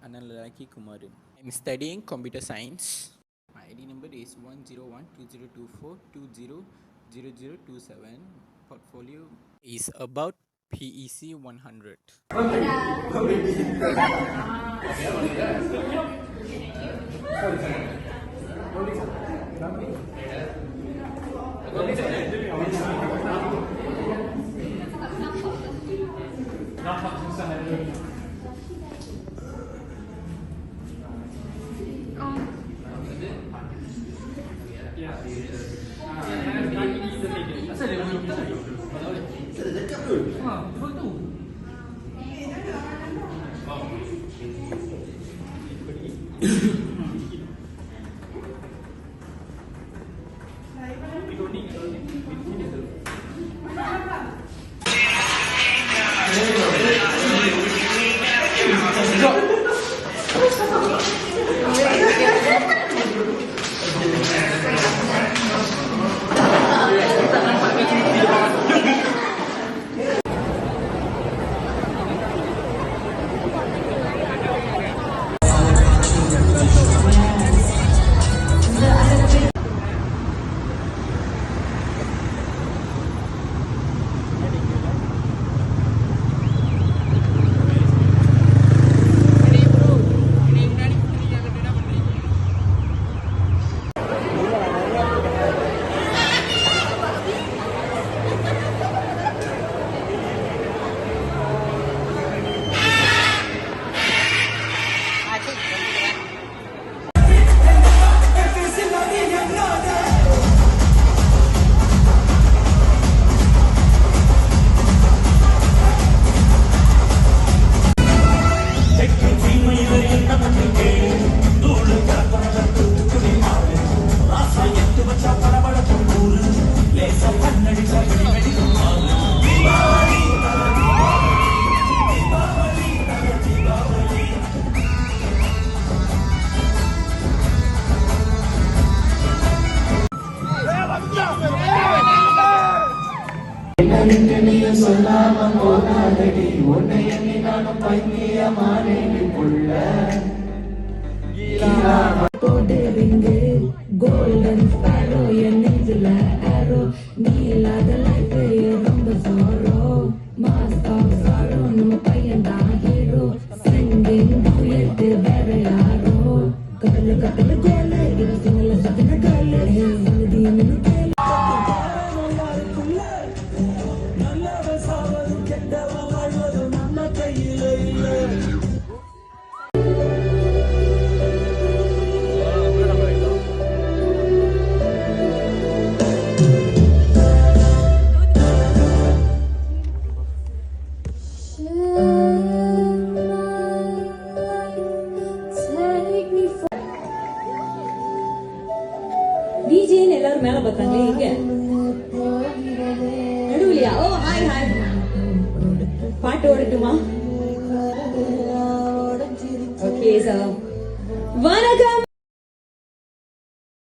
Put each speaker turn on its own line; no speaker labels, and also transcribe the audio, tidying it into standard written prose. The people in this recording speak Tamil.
Analalaki Kumaran. I'm studying computer science. My ID number is 1012024200027. Portfolio is about PEC 100.
சொல்லாம போனாதடி உன்னை எண்ணி நானும் பைத்தியமானேடி புள்ள போடுவீங்க கோல்டன் ஸ்பாரோ என் நெஞ்சில ஆரோ நீ இல்லாத லைஃப் ரொம்ப சோரோ மாஸ்க் ஆஃப் சாரோ நம்ம பையன் தான் ஹீரோ சிங்கிங் டூயட் வேற யாரோ கட்டல கட்டல கோல இது சிங்கல சத்தன கால சங்கதி என்ன
டிஜேன்னு எல்லாரும் மேல பார்த்தாங்களே இங்க நடுவுலையா? ஓ ஹாய் ஹாய், பாட்டு ஓடட்டுமா? ஓகே சார், வணக்கம்.